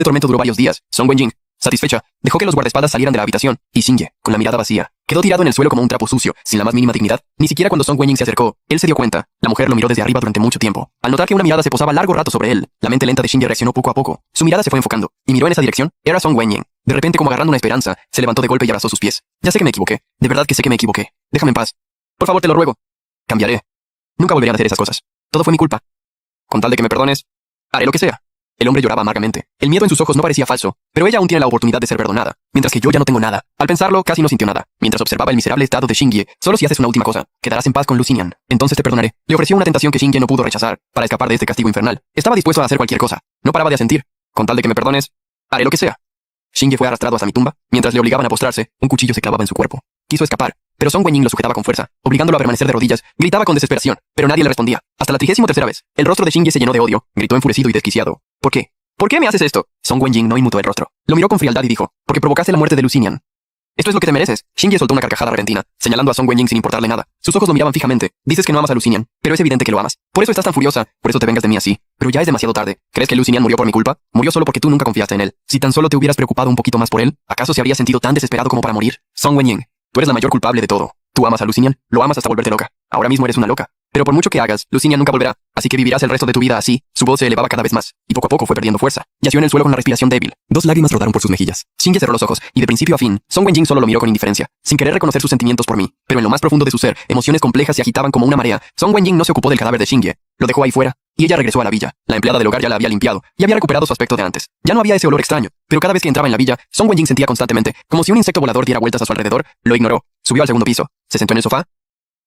El tormento duró varios días. Song Wenjing, satisfecha, dejó que los guardaespaldas salieran de la habitación, y Xingye, con la mirada vacía, quedó tirado en el suelo como un trapo sucio, sin la más mínima dignidad. Ni siquiera cuando Song Wenjing se acercó, él se dio cuenta. La mujer lo miró desde arriba durante mucho tiempo. Al notar que una mirada se posaba largo rato sobre él, la mente lenta de Xingye reaccionó poco a poco. Su mirada se fue enfocando, y miró en esa dirección. Era Song Wenjing. De repente, como agarrando una esperanza, se levantó de golpe y abrazó sus pies. Ya sé que me equivoqué. De verdad que sé que me equivoqué. Déjame en paz. Por favor, te lo ruego. Cambiaré. Nunca volveré a hacer esas cosas. Todo fue mi culpa. Con tal de que me perdones, haré lo que sea. El hombre lloraba amargamente. El miedo en sus ojos no parecía falso, pero ella aún tiene la oportunidad de ser perdonada, mientras que yo ya no tengo nada. Al pensarlo, casi no sintió nada. Mientras observaba el miserable estado de Xingye, solo si haces una última cosa, quedarás en paz con Lu Xinyan. Entonces te perdonaré. Le ofreció una tentación que Xingye no pudo rechazar, para escapar de este castigo infernal. Estaba dispuesto a hacer cualquier cosa. No paraba de asentir. Con tal de que me perdones, haré lo que sea. Xingye fue arrastrado hasta mi tumba. Mientras le obligaban a postrarse, un cuchillo se clavaba en su cuerpo. Quiso escapar, pero Song Wenjing lo sujetaba con fuerza, obligándolo a permanecer de rodillas. Gritaba con desesperación, pero nadie le respondía. Hasta la 33ª vez, el rostro de Xingye se llenó de odio. Gritó enfurecido y desquiciado. ¿Por qué? ¿Por qué me haces esto? Song Wenjing no inmutó el rostro. Lo miró con frialdad y dijo, porque provocaste la muerte de Lu Xinyan. Esto es lo que te mereces. Xingye soltó una carcajada repentina, señalando a Song Wenjing sin importarle nada. Sus ojos lo miraban fijamente. Dices que no amas a Lu Xinyan, pero es evidente que lo amas. Por eso estás tan furiosa, por eso te vengas de mí así. Pero ya es demasiado tarde. ¿Crees que Lu Xinyan murió por mi culpa? Murió solo porque tú nunca confiaste en él. Si tan solo te hubieras preocupado un poquito más por él, ¿acaso se habría sentido tan desesperado como para morir? Song Wenjing, tú eres la mayor culpable de todo. Tú amas a Lu Xinyan, lo amas hasta volverte loca. Ahora mismo eres una loca. Pero por mucho que hagas, Lu Xinyan nunca volverá, así que vivirás el resto de tu vida así. Su voz se elevaba cada vez más, y poco a poco fue perdiendo fuerza. Yació en el suelo con la respiración débil. Dos lágrimas rodaron por sus mejillas. Xingye cerró los ojos, y de principio a fin, Song Wenjing solo lo miró con indiferencia, sin querer reconocer sus sentimientos por mí. Pero en lo más profundo de su ser, emociones complejas se agitaban como una marea. Song Wenjing no se ocupó del cadáver de Xingye. Lo dejó ahí fuera, y ella regresó a la villa. La empleada del hogar ya la había limpiado, y había recuperado su aspecto de antes. Ya no había ese olor extraño, pero cada vez que entraba en la villa, Song Wenjing sentía constantemente, como si un insecto volador diera vueltas a su alrededor. Lo ignoró. Subió al segundo piso. Se sentó en el sofá.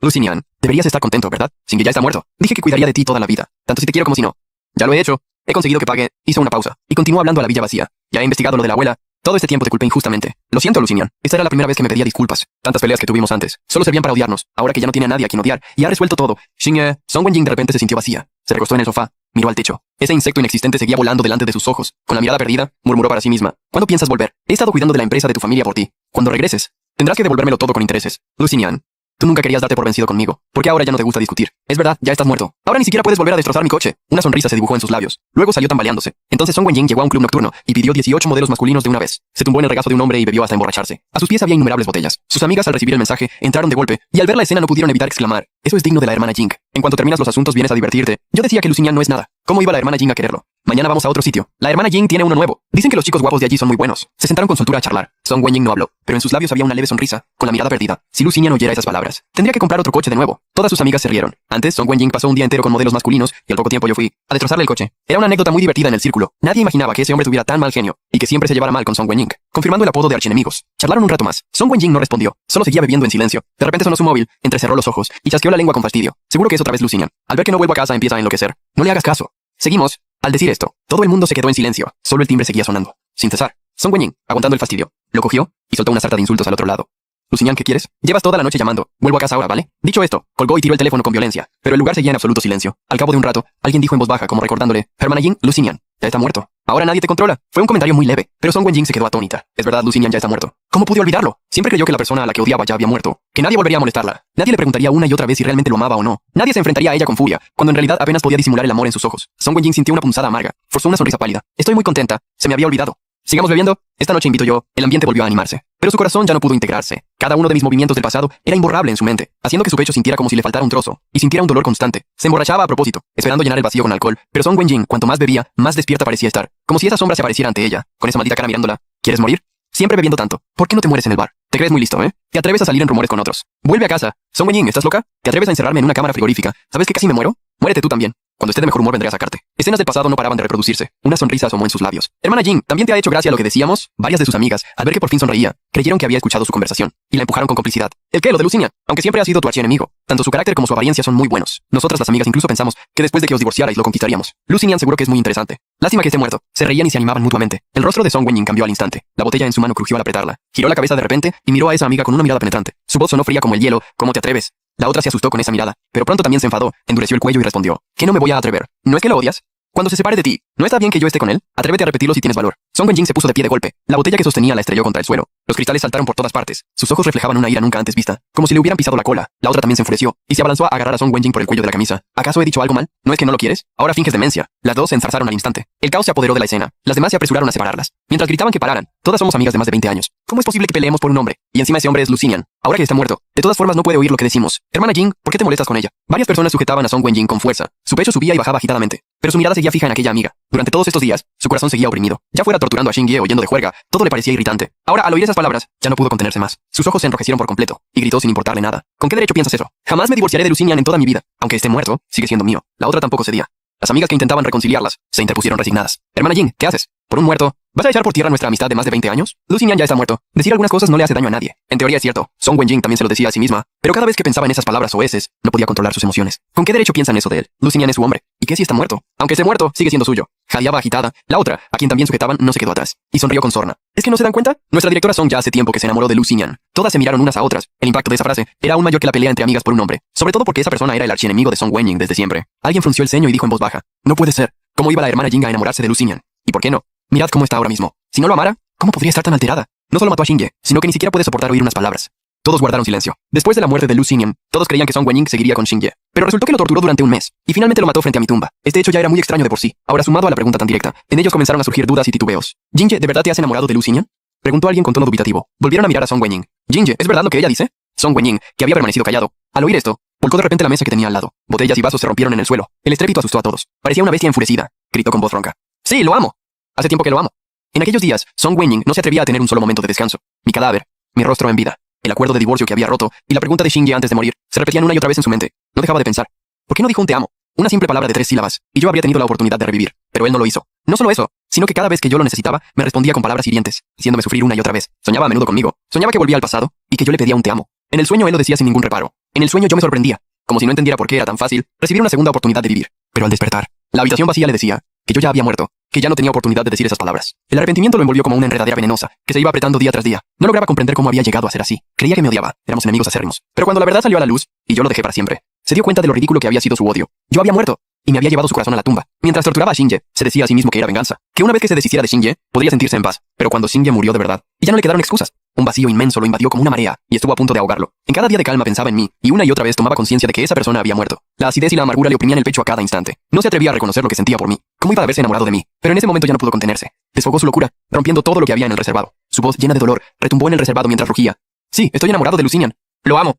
Lu Xinyan, deberías estar contento, ¿verdad? Xingye ya está muerto. Dije que cuidaría de ti toda la vida, tanto si te quiero como si no. Ya lo he hecho. He conseguido que pague. Hizo una pausa, y continuó hablando a la villa vacía. Ya he investigado lo de la abuela. Todo este tiempo te culpé injustamente. Lo siento, Lu Xinyan. Esta era la primera vez que me pedía disculpas. Tantas peleas que tuvimos antes solo servían para odiarnos. Ahora que ya no tiene a nadie a quien odiar, y ha resuelto todo. Xingye, Song Wenjing de repente se sintió vacía. Se recostó en el sofá. Miró al techo. Ese insecto inexistente seguía volando delante de sus ojos. Con la mirada perdida, murmuró para sí misma. ¿Cuándo piensas volver? He estado cuidando de la empresa de tu familia por ti. Cuando regreses, tendrás que devolvérmelo todo con intereses. Lu Xinyan, tú nunca querías darte por vencido conmigo, porque ahora ya no te gusta discutir. Es verdad, ya estás muerto. Ahora ni siquiera puedes volver a destrozar mi coche. Una sonrisa se dibujó en sus labios. Luego salió tambaleándose. Entonces Song Wenjing llegó a un club nocturno y pidió 18 modelos masculinos de una vez. Se tumbó en el regazo de un hombre y bebió hasta emborracharse. A sus pies había innumerables botellas. Sus amigas, al recibir el mensaje, entraron de golpe, y al ver la escena no pudieron evitar exclamar: eso es digno de la hermana Jing. En cuanto terminas los asuntos vienes a divertirte. Yo decía que Lu Xinyan no es nada. ¿Cómo iba la hermana Jing a quererlo? Mañana vamos a otro sitio. La hermana Jing tiene uno nuevo. Dicen que los chicos guapos de allí son muy buenos. Se sentaron con soltura a charlar. Song Wenjing no habló, pero en sus labios había una leve sonrisa, con la mirada perdida. Si Lu Xinyan oyera esas palabras, tendría que comprar otro coche de nuevo. Todas sus amigas se rieron. Antes, Song Wenjing pasó un día entero con modelos masculinos, y al poco tiempo yo fui a destrozarle el coche. Era una anécdota muy divertida en el círculo. Nadie imaginaba que ese hombre tuviera tan mal genio, y que siempre se llevara mal con Song Wenjing, confirmando el apodo de archienemigos. Charlaron un rato más. Song Wenjing no respondió, solo seguía bebiendo en silencio. De repente sonó su móvil, entrecerró los ojos, y chasqueó la lengua con fastidio. Seguro que es otra vez Lu Xinyan. Al ver que no vuelvo a casa empieza a enloquecer. No le hagas caso. Seguimos. Al decir esto, todo el mundo se quedó en silencio. Solo el timbre seguía sonando, sin cesar. Song Wenjing, aguantando el fastidio, lo cogió y soltó una sarta de insultos al otro lado. Lu Xinyan, ¿qué quieres? Llevas toda la noche llamando. Vuelvo a casa ahora, ¿vale? Dicho esto, colgó y tiró el teléfono con violencia, pero el lugar seguía en absoluto silencio. Al cabo de un rato, alguien dijo en voz baja, como recordándole: hermana Jing, Lu Xinyan ya está muerto. Ahora nadie te controla. Fue un comentario muy leve, pero Song Wenjing se quedó atónita. Es verdad, Lu Xinyan ya está muerto. ¿Cómo pude olvidarlo? Siempre creyó que la persona a la que odiaba ya había muerto, que nadie volvería a molestarla. Nadie le preguntaría una y otra vez si realmente lo amaba o no. Nadie se enfrentaría a ella con furia, cuando en realidad apenas podía disimular el amor en sus ojos. Song Wenjing sintió una punzada amarga. Forzó una sonrisa pálida. Estoy muy contenta. Se me había olvidado. Sigamos bebiendo. Esta noche invito yo. El ambiente volvió a animarse, pero su corazón ya no pudo integrarse. Cada uno de mis movimientos del pasado era imborrable en su mente, haciendo que su pecho sintiera como si le faltara un trozo, y sintiera un dolor constante. Se emborrachaba a propósito, esperando llenar el vacío con alcohol, pero Song Wenjing, cuanto más bebía, más despierta parecía estar, como si esa sombra se apareciera ante ella, con esa maldita cara mirándola. ¿Quieres morir? Siempre bebiendo tanto. ¿Por qué no te mueres en el bar? Te crees muy listo, ¿eh? Te atreves a salir en rumores con otros. Vuelve a casa. Song Wenjing, ¿estás loca? ¿Te atreves a encerrarme en una cámara frigorífica? ¿Sabes que casi me muero? Muérete tú también. Cuando esté de mejor humor vendré a sacarte. Escenas del pasado no paraban de reproducirse. Una sonrisa asomó en sus labios. Hermana Jing, ¿también te ha hecho gracia lo que decíamos? Varias de sus amigas, al ver que por fin sonreía, creyeron que había escuchado su conversación, y la empujaron con complicidad. ¿El qué? Lo de Lu Xinyan. Aunque siempre ha sido tu archienemigo. Tanto su carácter como su apariencia son muy buenos. Nosotras las amigas incluso pensamos que después de que os divorciarais lo conquistaríamos. Lu Xinyan seguro que es muy interesante. Lástima que esté muerto. Se reían y se animaban mutuamente. El rostro de Song Wenjing cambió al instante. La botella en su mano crujió al apretarla. Giró la cabeza de repente y miró a esa amiga con una mirada penetrante. Su voz sonó fría como el hielo. ¿Cómo te atreves? La otra se asustó con esa mirada, pero pronto también se enfadó, endureció el cuello y respondió: ¿qué no me voy a atrever? ¿No es que lo odias? Cuando se separe de ti, ¿no está bien que yo esté con él? Atrévete a repetirlo si tienes valor. Song Wenjing se puso de pie de golpe. La botella que sostenía la estrelló contra el suelo. Los cristales saltaron por todas partes. Sus ojos reflejaban una ira nunca antes vista, como si le hubieran pisado la cola. La otra también se enfureció y se abalanzó a agarrar a Song Wenjing por el cuello de la camisa. ¿Acaso he dicho algo mal? ¿No es que no lo quieres? Ahora finges demencia. Las dos se enzarzaron al instante. El caos se apoderó de la escena. Las demás se apresuraron a separarlas. Mientras gritaban que pararan. Todas somos amigas de más de 20 años. ¿Cómo es posible que peleemos por un hombre? Y encima ese hombre es Lucian. Ahora que está muerto. De todas formas no puede oír lo que decimos. Hermana Jing, ¿por qué te molestas con ella? Varias personas sujetaban a Song Wenjing con fuerza. Su pecho subía y bajaba agitadamente. Pero su mirada seguía fija en aquella amiga. Durante todos estos días, su corazón seguía oprimido. Ya fuera torturando a Xingye o yendo de juerga, todo le parecía irritante. Ahora, al oír esas palabras, ya no pudo contenerse más. Sus ojos se enrojecieron por completo, y gritó sin importarle nada. ¿Con qué derecho piensas eso? Jamás me divorciaré de Lucian en toda mi vida. Aunque esté muerto, sigue siendo mío. La otra tampoco cedía. Las amigas que intentaban reconciliarlas se interpusieron resignadas. Hermana Jing, ¿qué haces? ¿Por un muerto? ¿Vas a echar por tierra nuestra amistad de más de 20 años? Lucian ya está muerto. Decir algunas cosas no le hace daño a nadie. En teoría es cierto. Song Wenjing también se lo decía a sí misma, pero cada vez que pensaba en esas palabras soeces, no podía controlar sus emociones. ¿Con qué derecho piensan eso de él? Lucian es su hombre. ¿Y qué si está muerto? Aunque esté muerto, sigue siendo suyo. Jadeaba agitada. La otra, a quien también sujetaban, no se quedó atrás. Y sonrió con sorna. ¿Es que no se dan cuenta? Nuestra directora Song ya hace tiempo que se enamoró de Lucian. Todas se miraron unas a otras. El impacto de esa frase era aún mayor que la pelea entre amigas por un hombre. Sobre todo porque esa persona era el archienemigo de Song Wenjing desde siempre. Alguien frunció el ceño y dijo en voz baja. No puede ser. ¿Cómo iba la hermana Jing a enamorarse de Lucian? ¿Y por qué no? Mirad cómo está ahora mismo. Si no lo amara, ¿cómo podría estar tan alterada? No solo mató a Xingye, sino que ni siquiera puede soportar oír unas palabras. Todos guardaron silencio. Después de la muerte de Lucian, todos creían que Song Wenjing seguiría con Xingye. Pero resultó que lo torturó durante un mes, y finalmente lo mató frente a mi tumba. Este hecho ya era muy extraño de por sí. Ahora sumado a la pregunta tan directa, en ellos comenzaron a surgir dudas y titubeos. ¿Xingye, de verdad te has enamorado de Lucian? Preguntó alguien con tono dubitativo. Volvieron a mirar a Song Wenjing. Xingye, ¿es verdad lo que ella dice? Song Wenjing, que había permanecido callado, al oír esto, volcó de repente la mesa que tenía al lado. Botellas y vasos se rompieron en el suelo. El estrépito asustó a todos. Parecía una bestia enfurecida. Gritó con voz ronca. Sí, lo amo. Hace tiempo que lo amo. En aquellos días, Song Wenjing no se atrevía a tener un solo momento de descanso. Mi cadáver, mi rostro en vida, el acuerdo de divorcio que había roto y la pregunta de Xingye antes de morir se repetían una y otra vez en su mente. No dejaba de pensar. ¿Por qué no dijo un te amo? Una simple palabra de 3 sílabas, y yo habría tenido la oportunidad de revivir. Pero él no lo hizo. No solo eso, sino que cada vez que yo lo necesitaba, me respondía con palabras hirientes, haciéndome sufrir una y otra vez. Soñaba a menudo conmigo. Soñaba que volvía al pasado y que yo le pedía un te amo. En el sueño él lo decía sin ningún reparo. En el sueño yo me sorprendía, como si no entendiera por qué era tan fácil recibir una segunda oportunidad de vivir. Pero al despertar, la habitación vacía le decía que yo ya había muerto, que ya no tenía oportunidad de decir esas palabras. El arrepentimiento lo envolvió como una enredadera venenosa, que se iba apretando día tras día. No lograba comprender cómo había llegado a ser así. Creía que me odiaba, éramos enemigos acérrimos. Pero cuando la verdad salió a la luz, y yo lo dejé para siempre, se dio cuenta de lo ridículo que había sido su odio. Yo había muerto, y me había llevado su corazón a la tumba. Mientras torturaba a Xingye, se decía a sí mismo que era venganza, que una vez que se deshiciera de Xingye, podría sentirse en paz. Pero cuando Xingye murió de verdad, y ya no le quedaron excusas, un vacío inmenso lo invadió como una marea, y estuvo a punto de ahogarlo. En cada día de calma pensaba en mí, y una y otra vez tomaba conciencia de que esa persona había muerto. La acidez y la amargura le oprimían el pecho a cada instante. No se atrevía a reconocer lo que sentía por mí. ¿Cómo iba a haberse enamorado de mí? Pero en ese momento ya no pudo contenerse. Desfogó su locura, rompiendo todo lo que había en el reservado. Su voz llena de dolor retumbó en el reservado mientras rugía. Sí, estoy enamorado de Lucian. Lo amo.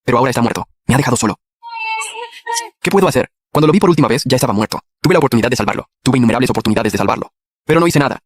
Pero ahora está muerto. Me ha dejado solo. ¿Qué puedo hacer? Cuando lo vi por última vez, ya estaba muerto. Tuve la oportunidad de salvarlo. Tuve innumerables oportunidades de salvarlo. Pero no hice nada.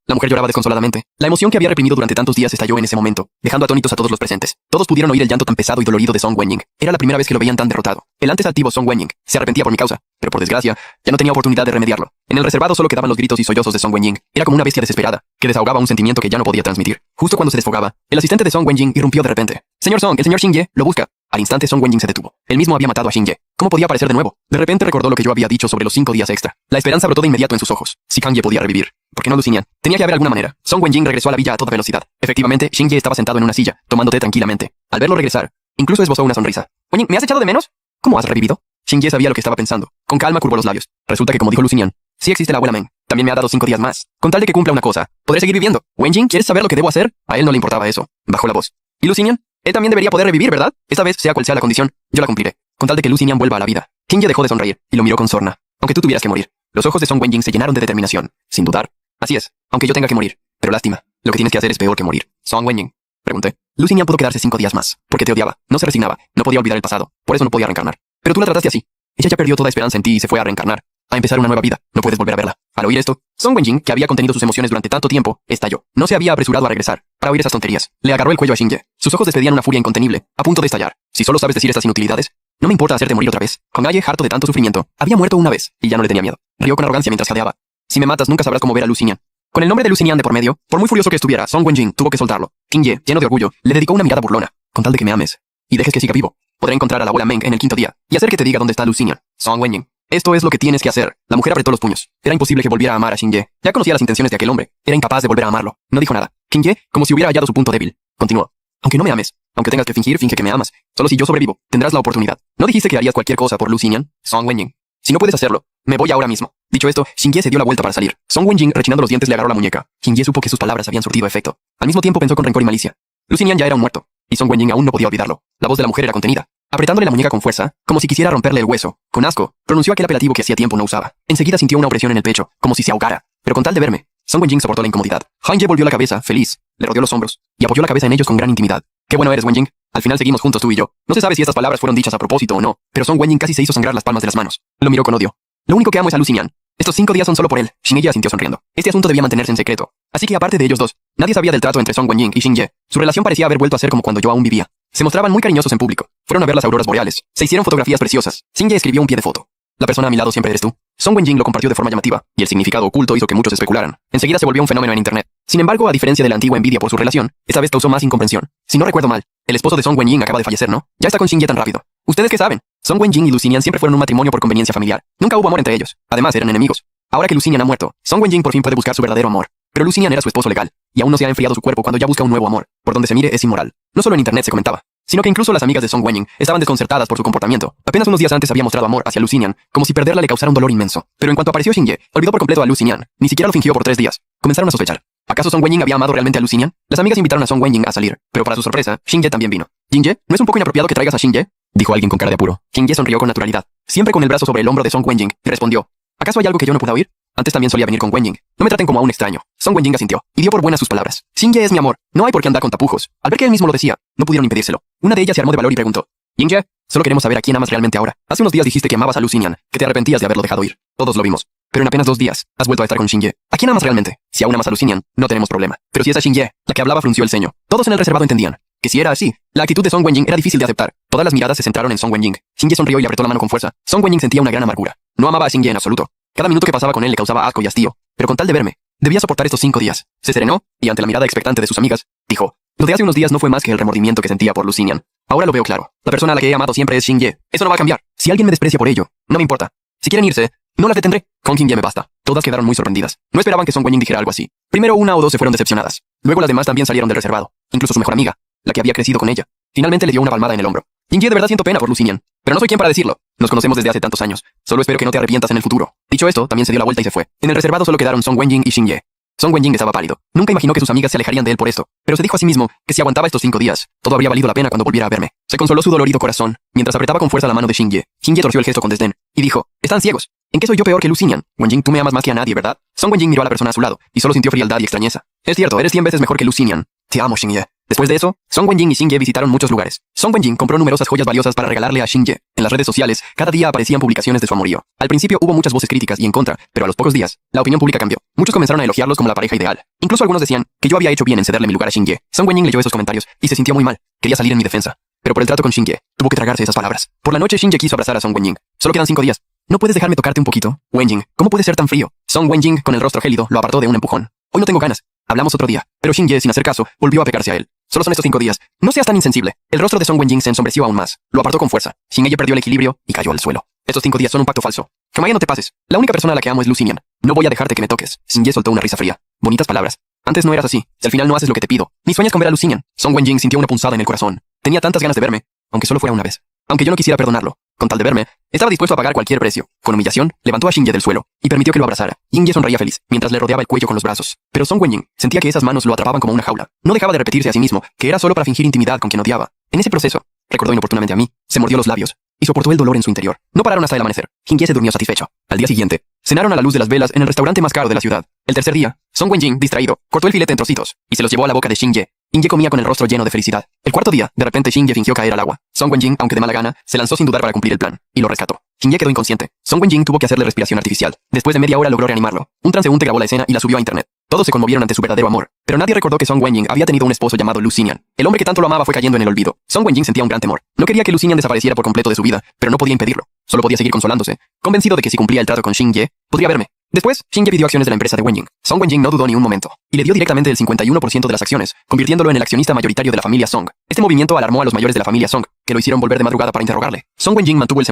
La mujer lloraba desconsoladamente. La emoción que había reprimido durante tantos días estalló en ese momento, dejando atónitos a todos los presentes. Todos pudieron oír el llanto tan pesado y dolorido de Song Wenjing. Era la primera vez que lo veían tan derrotado. El antes altivo Song Wenjing se arrepentía por mi causa, pero por desgracia, ya no tenía oportunidad de remediarlo. En el reservado solo quedaban los gritos y sollozos de Song Wenjing. Era como una bestia desesperada, que desahogaba un sentimiento que ya no podía transmitir. Justo cuando se desfogaba, el asistente de Song Wenjing irrumpió de repente. Señor Song, el señor Xingye lo busca. Al instante Song Wenjing se detuvo. Él mismo había matado a Xingye. ¿Cómo podía aparecer de nuevo? De repente recordó lo que yo había dicho sobre los 5 días extra. La esperanza brotó de inmediato en sus ojos. Si Xingye podía revivir, ¿por qué no Lucian? Tenía que haber alguna manera. Song Wenjing regresó a la villa a toda velocidad. Efectivamente, Xingye estaba sentado en una silla, tomando té tranquilamente. Al verlo regresar, incluso esbozó una sonrisa. Wenjing, ¿me has echado de menos? ¿Cómo has revivido? Xingye sabía lo que estaba pensando. Con calma curvó los labios. Resulta que como dijo Lucian, sí existe la abuela Meng. También me ha dado 5 días más. Con tal de que cumpla una cosa, podré seguir viviendo. Wenjing, ¿quieres saber lo que debo hacer? A él no le importaba eso. Bajó la voz. ¿Y Lucian? Él también debería poder revivir, ¿verdad? Esta vez, sea cual sea la condición, yo la cumpliré. Con tal de que Lucian vuelva a la vida. Xingye dejó de sonreír y lo miró con sorna. Aunque tú tuvieras que morir. Los ojos de Song Wenjing se llenaron de determinación. Sin dudar. Así es. Aunque yo tenga que morir. Pero lástima. Lo que tienes que hacer es peor que morir. Song Wenjing. Pregunté. Lucian pudo quedarse 5 días más. Porque te odiaba. No se resignaba. No podía olvidar el pasado. Por eso no podía reencarnar. Pero tú la trataste así. Ella ya perdió toda esperanza en ti y se fue a reencarnar. A empezar una nueva vida. No puedes volver a verla. Al oír esto, Song Wenjing, que había contenido sus emociones durante tanto tiempo, estalló. No se había apresurado a regresar para oír esas tonterías. Le agarró el cuello a Xingye. Sus ojos despedían una furia incontenible, a punto de estallar. Si solo sabes decir estas inutilidades, no me importa hacerte morir otra vez. Kong-aye, harto de tanto sufrimiento, había muerto una vez y ya no le tenía miedo. Rió con arrogancia mientras jadeaba. Si me matas, nunca sabrás cómo ver a Lucian. Con el nombre de Lucian de por medio, por muy furioso que estuviera, Song Wenjing tuvo que soltarlo. Xingye, lleno de orgullo, le dedicó una mirada burlona. Con tal de que me ames y dejes que siga vivo, podré encontrar a la abuela Meng en el 5.º día y hacer que te diga dónde está Lucian. Song Wenjing. Esto es lo que tienes que hacer. La mujer apretó los puños. Era imposible que volviera a amar a Xingye. Ya conocía las intenciones de aquel hombre. Era incapaz de volver a amarlo. No dijo nada. Xingye, como si hubiera hallado su punto débil, continuó. Aunque no me ames, aunque tengas que fingir, finge que me amas. Solo si yo sobrevivo, tendrás la oportunidad. ¿No dijiste que harías cualquier cosa por Lucian? Song Wenjing. Si no puedes hacerlo, me voy ahora mismo. Dicho esto, Xingye se dio la vuelta para salir. Song Wenjing, rechinando los dientes, le agarró la muñeca. Xingye supo que sus palabras habían surtido efecto. Al mismo tiempo pensó con rencor y malicia. Lu Xinian ya era un muerto, y Song Wenjing aún no podía olvidarlo. La voz de la mujer era contenida. Apretándole la muñeca con fuerza, como si quisiera romperle el hueso, con asco, pronunció aquel apelativo que hacía tiempo no usaba. Enseguida sintió una opresión en el pecho, como si se ahogara. Pero con tal de verme, Song Wenjing soportó la incomodidad. Xingye volvió la cabeza, feliz, le rodeó los hombros, y apoyó la cabeza en ellos con gran intimidad. Qué bueno eres, Wenjing. Al final seguimos juntos tú y yo. No se sabe si estas palabras fueron dichas a propósito o no, pero Song Wenjing casi se hizo sangrar las palmas de las manos. Lo miró con odio. Lo único que amo es a Lu Xinian. Estos 5 días son solo por él. Xingye asintió sonriendo. Este asunto debía mantenerse en secreto. Así que aparte de ellos dos, nadie sabía del trato entre Song Wenjing y Xingye. Su relación parecía haber vuelto a ser como cuando yo aún vivía. Se mostraban muy cariñosos en público. Fueron a ver las auroras boreales. Se hicieron fotografías preciosas. Xingye escribió un pie de foto. La persona a mi lado siempre eres tú. Song Wenjing lo compartió de forma llamativa, y el significado oculto hizo que muchos especularan. Enseguida se volvió un fenómeno en internet. Sin embargo, a diferencia de la antigua envidia por su relación, esta vez causó más incomprensión. Si no recuerdo mal, el esposo de Song Wenjing acaba de fallecer, ¿no? Ya está con Xingye tan rápido. ¿Ustedes qué saben? Song Wenjing y Lu Xinian siempre fueron un matrimonio por conveniencia familiar. Nunca hubo amor entre ellos. Además, eran enemigos. Ahora que Lu Xinian ha muerto, Song Wenjing por fin puede buscar su verdadero amor. Pero Lu Xinian era su esposo legal, y aún no se ha enfriado su cuerpo cuando ya busca un nuevo amor. Por donde se mire es inmoral. No solo en internet se comentaba, sino que incluso las amigas de Song Wenjing estaban desconcertadas por su comportamiento. Apenas unos días antes había mostrado amor hacia Lu Xinian, como si perderla le causara un dolor inmenso. Pero en cuanto apareció Xingye, olvidó por completo a Lu Xinian. Ni siquiera lo fingió por 3 días. Comenzaron a sospechar. ¿Acaso Song Wenjing había amado realmente a Lu Xinian? Las amigas invitaron a Song Wenjing a salir, pero para su sorpresa, Xingye también vino. ¿Xingye? ¿No es un poco inapropiado que traigas a Xingye?, dijo alguien con cara de apuro. Xingye sonrió con naturalidad, siempre con el brazo sobre el hombro de Song Wenjing, y respondió: ¿acaso hay algo que yo no pueda oír? Antes también solía venir con Wenjing. No me traten como a un extraño. Song Wenjing asintió, y dio por buenas sus palabras. Xingye es mi amor. No hay por qué andar con tapujos. Al ver que él mismo lo decía, no pudieron impedírselo. Una de ellas se armó de valor y preguntó: Xingye, solo queremos saber a quién amas realmente ahora. Hace unos días dijiste que amabas a Lu Xinian, que te arrepentías de haberlo dejado ir. Todos lo vimos. Pero en apenas 2 días, has vuelto a estar con Xingye. ¿A quién amas realmente? Si aún amas a Lu Xinian, no tenemos problema. Pero si es a Xingye, la que hablaba frunció el ceño. Todos en el reservado entendían que si era así, la actitud de Song Wenjing era difícil de aceptar. Todas las miradas se centraron en Song Wenjing. Xingye sonrió y le apretó la mano con fuerza. Song Wenjing sentía una gran amargura. No amaba a Xingye en absoluto. Cada minuto que pasaba con él le causaba asco y hastío. Pero con tal de verme, debía soportar estos 5 días. Se serenó, y ante la mirada expectante de sus amigas, dijo: lo de hace unos días no fue más que el remordimiento que sentía por Lu Xinian. Ahora lo veo claro. La persona a la que he amado siempre es Xingye. Eso no va a cambiar. Si alguien me desprecia por ello, no me importa. Si quieren irse, no las detendré. Con Xingye me basta. Todas quedaron muy sorprendidas. No esperaban que Song Wenjing dijera algo así. Primero 1 o 2 se fueron decepcionadas. Luego las demás también salieron del reservado. Incluso su mejor amiga, la que había crecido con ella. Finalmente le dio una palmada en el hombro. Xingye, de verdad siento pena por Lu Xinian. Pero no soy quien para decirlo. Nos conocemos desde hace tantos años. Solo espero que no te arrepientas en el futuro. Dicho esto, también se dio la vuelta y se fue. En el reservado solo quedaron Song Wenjing y Xingye. Song Wenjing estaba pálido. Nunca imaginó que sus amigas se alejarían de él por esto. Pero se dijo a sí mismo que si aguantaba estos 5 días, todo habría valido la pena cuando volviera a verme. Se consoló su dolorido corazón, mientras apretaba con fuerza la mano de Xingye. Xingye torció el gesto con desdén, y dijo: están ciegos. ¿En qué soy yo peor que Lu Xinian? Wenjing, tú me amas más que a nadie, ¿verdad? Song Wenjing miró a la persona a su lado, y solo sintió frialdad y extrañeza. Es cierto, eres 100 veces mejor que Lu Xinian. Te amo, Xingye. Después de eso, Song Wenjing y Xingye visitaron muchos lugares. Song Wenjing compró numerosas joyas valiosas para regalarle a Xingye. En las redes sociales, cada día aparecían publicaciones de su amorío. Al principio hubo muchas voces críticas y en contra, pero a los pocos días, la opinión pública cambió. Muchos comenzaron a elogiarlos como la pareja ideal. Incluso algunos decían que yo había hecho bien en cederle mi lugar a Xingye. Song Wenjing leyó esos comentarios y se sintió muy mal. Quería salir en mi defensa. Pero por el trato con Xingye, tuvo que tragarse esas palabras. Por la noche Xingye quiso abrazar a Song Wenjing. Solo quedan 5 días. ¿No puedes dejarme tocarte un poquito? Wenjing, ¿cómo puedes ser tan frío? Song Wenjing, con el rostro gélido, lo apartó de un empujón. Hoy no tengo ganas. Hablamos otro día. Pero Xingye, sin hacer caso, volvió a pegarse a él. Solo son estos 5 días. No seas tan insensible. El rostro de Song Wenjing se ensombreció aún más. Lo apartó con fuerza. Xingye perdió el equilibrio y cayó al suelo. Estos 5 días son un pacto falso. Jamás no te pases. La única persona a la que amo es Lu Xinian. No voy a dejarte que me toques. Xingye soltó una risa fría. Bonitas palabras. Antes no eras así. Si al final no haces lo que te pido, ni sueñas con ver a Lu Xinian. Song Wenjing sintió una punzada en el corazón. Tenía tantas ganas de verme, aunque solo fuera una vez. Aunque yo no quisiera perdonarlo, con tal de verme, estaba dispuesto a pagar cualquier precio. Con humillación, levantó a Xingye del suelo y permitió que lo abrazara. Xingye sonreía feliz, mientras le rodeaba el cuello con los brazos. Pero Song Wenjing sentía que esas manos lo atrapaban como una jaula. No dejaba de repetirse a sí mismo que era solo para fingir intimidad con quien odiaba. En ese proceso, recordó inoportunamente a mí, se mordió los labios y soportó el dolor en su interior. No pararon hasta el amanecer. Xingye se durmió satisfecho. Al día siguiente, cenaron a la luz de las velas en el restaurante más caro de la ciudad. El tercer día, Song Wenjing, distraído, cortó el filete en trocitos y se los llevó a la boca de Xingye. Xingye comía con el rostro lleno de felicidad. El cuarto día, de repente Xingye fingió caer al agua. Song Wenjing, aunque de mala gana, se lanzó sin dudar para cumplir el plan, y lo rescató. Xingye quedó inconsciente. Song Wenjing tuvo que hacerle respiración artificial. Después de media hora logró reanimarlo. Un transeúnte grabó la escena y la subió a internet. Todos se conmovieron ante su verdadero amor, pero nadie recordó que Song Wenjing había tenido un esposo llamado Lu Xinian. El hombre que tanto lo amaba fue cayendo en el olvido. Song Wenjing sentía un gran temor. No quería que Lu Xinian desapareciera por completo de su vida, pero no podía impedirlo. Solo podía seguir consolándose, convencido de que si cumplía el trato con Xingye, podría verme. Después, Xingye pidió acciones de la empresa de Wenjing. Song Wenjing no dudó ni un momento, y le dio directamente el 51% de las acciones, convirtiéndolo en el accionista mayoritario de la familia Song. Este movimiento alarmó a los mayores de la familia Song, que lo hicieron volver de madrugada para interrogarle. Song Wenjing mantuvo el